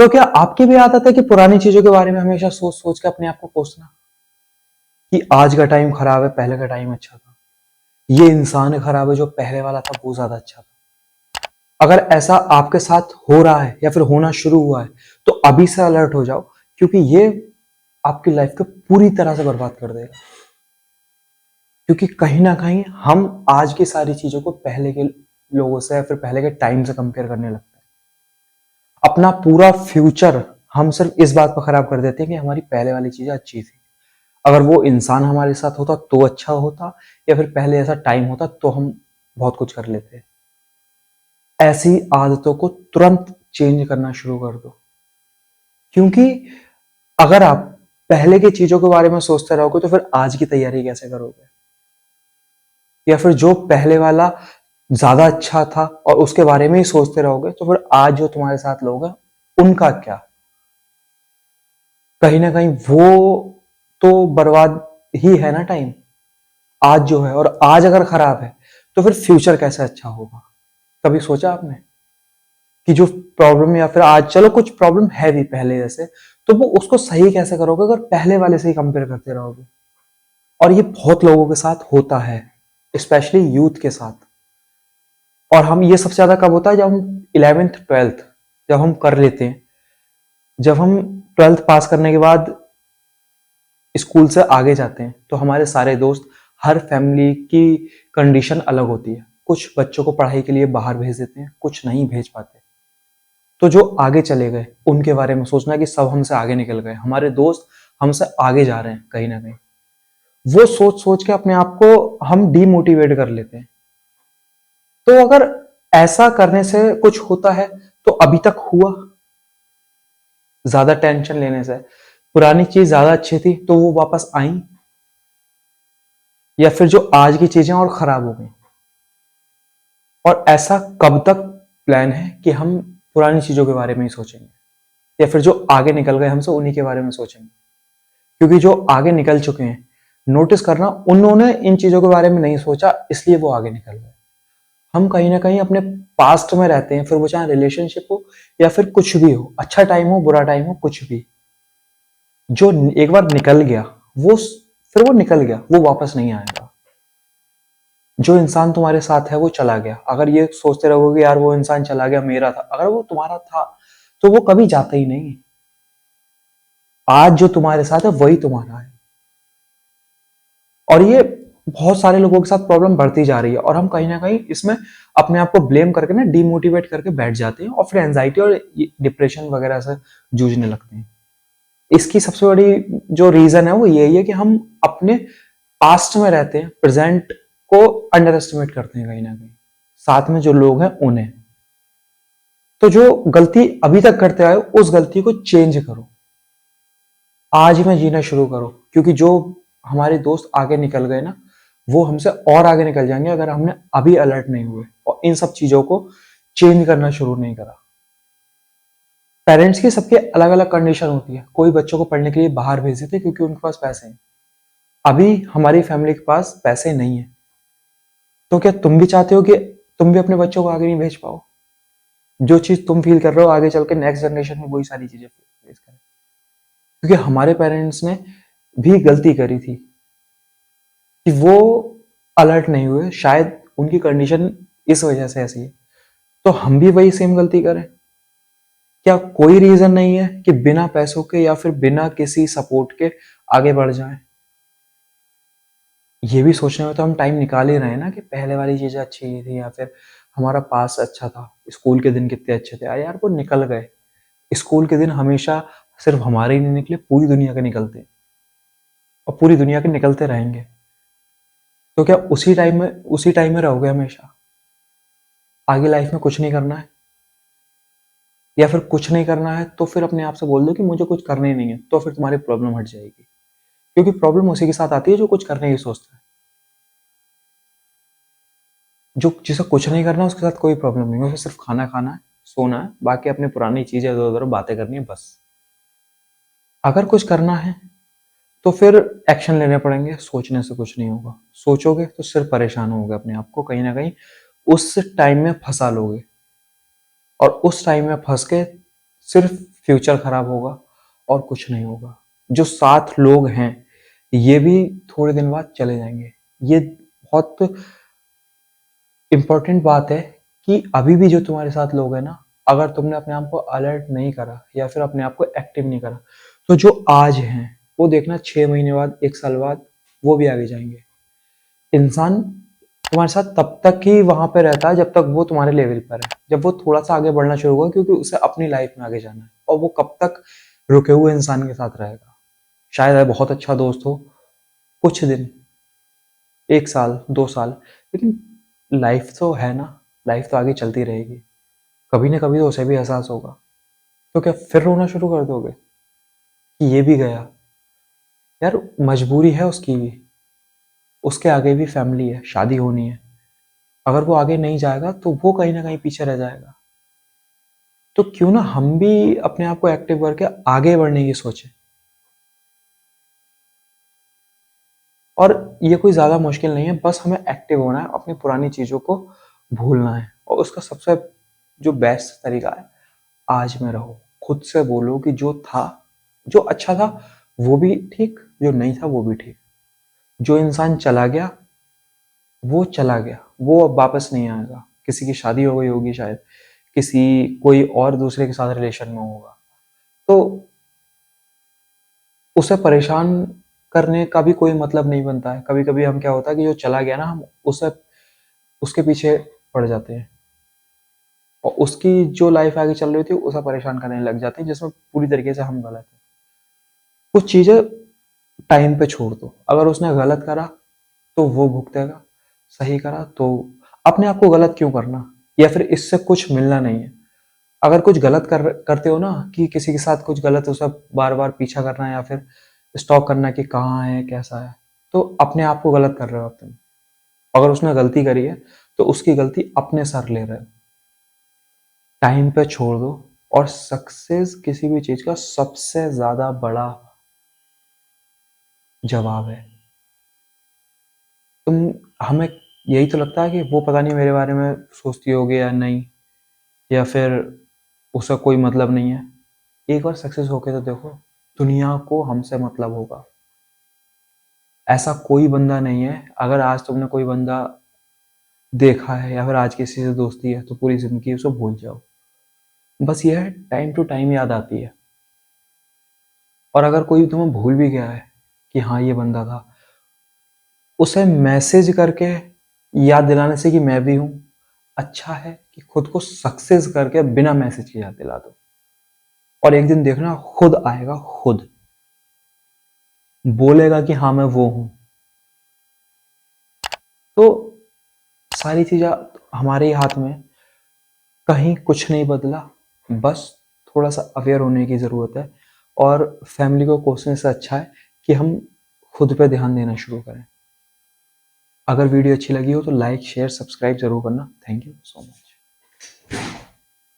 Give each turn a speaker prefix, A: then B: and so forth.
A: तो क्या आपकी भी आदत है कि पुरानी चीजों के बारे में हमेशा सोच सोच के अपने आप को कोसना कि आज का टाइम खराब है, पहले का टाइम अच्छा था, ये इंसान खराब है, जो पहले वाला था वो ज्यादा अच्छा था। अगर ऐसा आपके साथ हो रहा है या फिर होना शुरू हुआ है तो अभी से अलर्ट हो जाओ, क्योंकि ये आपकी लाइफ को पूरी तरह से बर्बाद कर देगा। क्योंकि कहीं ना कहीं हम आज की सारी चीजों को पहले के लोगों से या फिर पहले के टाइम से कंपेयर करने लगते हैं। अपना पूरा फ्यूचर हम सिर्फ इस बात पर खराब कर देते हैं कि हमारी पहले वाली चीजें अच्छी थी। अगर वो इंसान हमारे साथ होता तो अच्छा होता, या फिर पहले ऐसा टाइम होता तो हम बहुत कुछ कर लेते। ऐसी आदतों को तुरंत चेंज करना शुरू कर दो, क्योंकि अगर आप पहले की चीजों के बारे में सोचते रहोगे तो फिर आज की तैयारी कैसे करोगे? या फिर जो पहले वाला ज्यादा अच्छा था और उसके बारे में ही सोचते रहोगे तो फिर आज जो तुम्हारे साथ लोग हैं उनका क्या? कहीं ना कहीं वो तो बर्बाद ही है ना टाइम, आज जो है। और आज अगर खराब है तो फिर फ्यूचर कैसे अच्छा होगा? कभी सोचा आपने कि जो प्रॉब्लम, या फिर आज चलो कुछ प्रॉब्लम है भी पहले जैसे, तो वो उसको सही कैसे करोगे अगर पहले वाले से ही कंपेयर करते रहोगे? और ये बहुत लोगों के साथ होता है, स्पेशली यूथ के साथ। और हम ये सबसे ज्यादा कब होता है? जब हम 11th 12th जब हम कर लेते हैं, जब हम 12th पास करने के बाद स्कूल से आगे जाते हैं तो हमारे सारे दोस्त, हर फैमिली की कंडीशन अलग होती है। कुछ बच्चों को पढ़ाई के लिए बाहर भेज देते हैं, कुछ नहीं भेज पाते। तो जो आगे चले गए उनके बारे में सोचना कि सब हमसे आगे निकल गए, हमारे दोस्त हमसे आगे जा रहे हैं कहीं ना कहीं, वो सोच सोच के अपने आप को हम डीमोटिवेट कर लेते हैं। तो अगर ऐसा करने से कुछ होता है तो अभी तक हुआ, ज्यादा टेंशन लेने से पुरानी चीज ज्यादा अच्छी थी तो वो वापस आई, या फिर जो आज की चीजें और खराब हो गई? और ऐसा कब तक प्लान है कि हम पुरानी चीजों के बारे में ही सोचेंगे, या फिर जो आगे निकल गए हमसे उन्हीं के बारे में सोचेंगे? क्योंकि जो आगे निकल चुके हैं, नोटिस करना, उन्होंने इन चीजों के बारे में नहीं सोचा इसलिए वो आगे निकल गए। हम कहीं ना कहीं अपने पास्ट में रहते हैं, फिर वो चाहे रिलेशनशिप हो या फिर कुछ भी हो, अच्छा टाइम हो बुरा टाइम हो, कुछ भी। जो एक बार निकल गया वो फिर वो निकल गया, वो वापस नहीं आएगा। जो इंसान तुम्हारे साथ है वो चला गया। अगर ये सोचते रहोगे यार वो इंसान चला गया मेरा था, अगर वो तुम्हारा था तो वो कभी जाता ही नहीं। आज जो तुम्हारे साथ है वही तुम्हारा है। और ये बहुत सारे लोगों के साथ प्रॉब्लम बढ़ती जा रही है, और हम कहीं ना कहीं इसमें अपने आप को ब्लेम करके ना डिमोटिवेट करके बैठ जाते हैं, और फिर एंजाइटी और डिप्रेशन वगैरह से जूझने लगते हैं। इसकी सबसे बड़ी जो रीजन है वो यही है कि हम अपने पास्ट में रहते हैं, प्रेजेंट को अंडर एस्टिमेट करते हैं कहीं ना कहीं, साथ में जो लोग हैं उन्हें। तो जो गलती अभी तक करते आए उस गलती को चेंज करो, आज में जीना शुरू करो। क्योंकि जो हमारे दोस्त आगे निकल गए ना, वो हमसे और आगे निकल जाएंगे अगर हमने अभी अलर्ट नहीं हुए और इन सब चीजों को चेंज करना शुरू नहीं करा। पेरेंट्स की सबके अलग अलग कंडीशन होती है। कोई बच्चों को पढ़ने के लिए बाहर भेज देते हैं क्योंकि उनके पास पैसे हैं। अभी हमारी फैमिली के पास पैसे नहीं है, तो क्या तुम भी चाहते हो कि तुम भी अपने बच्चों को आगे नहीं भेज पाओ? जो चीज तुम फील कर रहे हो आगे चल के नेक्स्ट जनरेशन में वही सारी चीजें फेस करें। क्योंकि हमारे पेरेंट्स ने भी गलती करी थी कि वो अलर्ट नहीं हुए, शायद उनकी कंडीशन इस वजह से ऐसी है, तो हम भी वही सेम गलती करें? क्या कोई रीजन नहीं है कि बिना पैसों के या फिर बिना किसी सपोर्ट के आगे बढ़ जाएं? ये भी सोचने में तो हम टाइम निकाल ही रहे हैं ना कि पहले वाली चीजें अच्छी थी, या फिर हमारा पास अच्छा था, स्कूल के दिन कितने अच्छे थे। अरे यार वो निकल गए। स्कूल के दिन हमेशा सिर्फ हमारे ही नहीं निकले, पूरी दुनिया के निकलते हैं, और पूरी दुनिया के निकलते रहेंगे। तो क्या उसी टाइम में रहोगे हमेशा? आगे लाइफ में कुछ नहीं करना है? या फिर कुछ नहीं करना है तो फिर अपने आप से बोल दो कि मुझे कुछ करना ही नहीं है, तो फिर तुम्हारी प्रॉब्लम हट जाएगी। क्योंकि प्रॉब्लम उसी के साथ आती है जो कुछ करने की सोचता है। जो जिसे कुछ नहीं करना उसके साथ कोई प्रॉब्लम नहीं है, उसे सिर्फ खाना खाना है, सोना है, बाकी अपनी पुरानी चीजें इधर उधर बातें करनी है बस। अगर कुछ करना है तो फिर एक्शन लेने पड़ेंगे, सोचने से कुछ नहीं होगा। सोचोगे तो सिर्फ परेशान होगे, अपने आप को कहीं ना कहीं उस टाइम में फंसा लोगे, और उस टाइम में फंस के सिर्फ फ्यूचर खराब होगा और कुछ नहीं होगा। जो 7 लोग हैं ये भी थोड़े दिन बाद चले जाएंगे। ये बहुत इंपॉर्टेंट बात है कि अभी भी जो तुम्हारे साथ लोग हैं ना, अगर तुमने अपने आप को अलर्ट नहीं करा या फिर अपने आप को एक्टिव नहीं करा, तो जो आज हैं वो देखना 6 महीने बाद, 1 साल बाद वो भी आगे जाएंगे। इंसान तुम्हारे साथ तब तक ही वहां पे रहता है जब तक वो तुम्हारे लेवल पर है। जब वो थोड़ा सा आगे बढ़ना शुरू होगा, क्योंकि उसे अपनी लाइफ में आगे जाना है, और वो कब तक रुके हुए इंसान के साथ रहेगा। शायद बहुत अच्छा दोस्त हो कुछ दिन, 1 साल 2 साल, लेकिन लाइफ तो है ना, लाइफ तो आगे चलती रहेगी। कभी ना कभी तो उसे भी एहसास होगा। तो क्या फिर रोना शुरू कर दोगे कि ये भी गया? यार मजबूरी है उसकी भी, उसके आगे भी फैमिली है, शादी होनी है। अगर वो आगे नहीं जाएगा तो वो कहीं ना कहीं पीछे रह जाएगा। तो क्यों ना हम भी अपने आप को एक्टिव करके आगे बढ़ने की सोचें। और ये कोई ज्यादा मुश्किल नहीं है, बस हमें एक्टिव होना है, अपनी पुरानी चीजों को भूलना है। और उसका सबसे जो बेस्ट तरीका है, आज में रहो। खुद से बोलो कि जो था, जो अच्छा था वो भी ठीक, जो नहीं था वो भी ठीक। जो इंसान चला गया वो चला गया, वो अब वापस नहीं आएगा। किसी की शादी हो गई होगी शायद, किसी कोई और दूसरे के साथ रिलेशन में होगा, तो उसे परेशान करने का भी कोई मतलब नहीं बनता है। कभी कभी हम क्या होता है कि जो चला गया ना, हम उसे उसके पीछे पड़ जाते हैं और उसकी जो लाइफ आगे चल रही थी उसे परेशान करने लग जाते हैं, जिसमें पूरी तरीके से हम गलत हैं। कुछ चीजें टाइम पे छोड़ दो। अगर उसने गलत करा तो वो भुगतेगा, सही करा तो अपने आप को गलत क्यों करना, या फिर इससे कुछ मिलना नहीं है। अगर कुछ गलत करते हो ना, कि किसी के साथ कुछ गलत हो, सब बार बार पीछा करना या फिर स्टॉक करना कि कहाँ है कैसा है, तो अपने आप को गलत कर रहे हो तुम। अगर उसने गलती करी है तो उसकी गलती अपने सर ले रहे हो। टाइम पे छोड़ दो। और सक्सेस किसी भी चीज का सबसे ज्यादा बड़ा जवाब है। तुम हमें यही तो लगता है कि वो पता नहीं मेरे बारे में सोचती होगी या नहीं, या फिर उसका कोई मतलब नहीं है। एक बार सक्सेस होके तो देखो, दुनिया को हमसे मतलब होगा। ऐसा कोई बंदा नहीं है, अगर आज तुमने कोई बंदा देखा है या फिर आज किसी से दोस्ती है तो पूरी जिंदगी उसे भूल जाओ। बस यह है, टाइम टू टाइम याद आती है। और अगर कोई तुम्हें भूल भी गया है कि हाँ ये बंदा था, उसे मैसेज करके याद दिलाने से कि मैं भी हूं, अच्छा है कि खुद को सक्सेस करके बिना मैसेज के याद दिला दो। और एक दिन देखना खुद आएगा, खुद बोलेगा कि हाँ मैं वो हूं। तो सारी चीजें हमारे ही हाथ में, कहीं कुछ नहीं बदला, बस थोड़ा सा अवेयर होने की ज़रूरत है। और फैमिली को कोसने से अच्छा है कि हम खुद पे ध्यान देना शुरू करें। अगर वीडियो अच्छी लगी हो तो लाइक शेयर सब्सक्राइब जरूर करना। Thank you so much.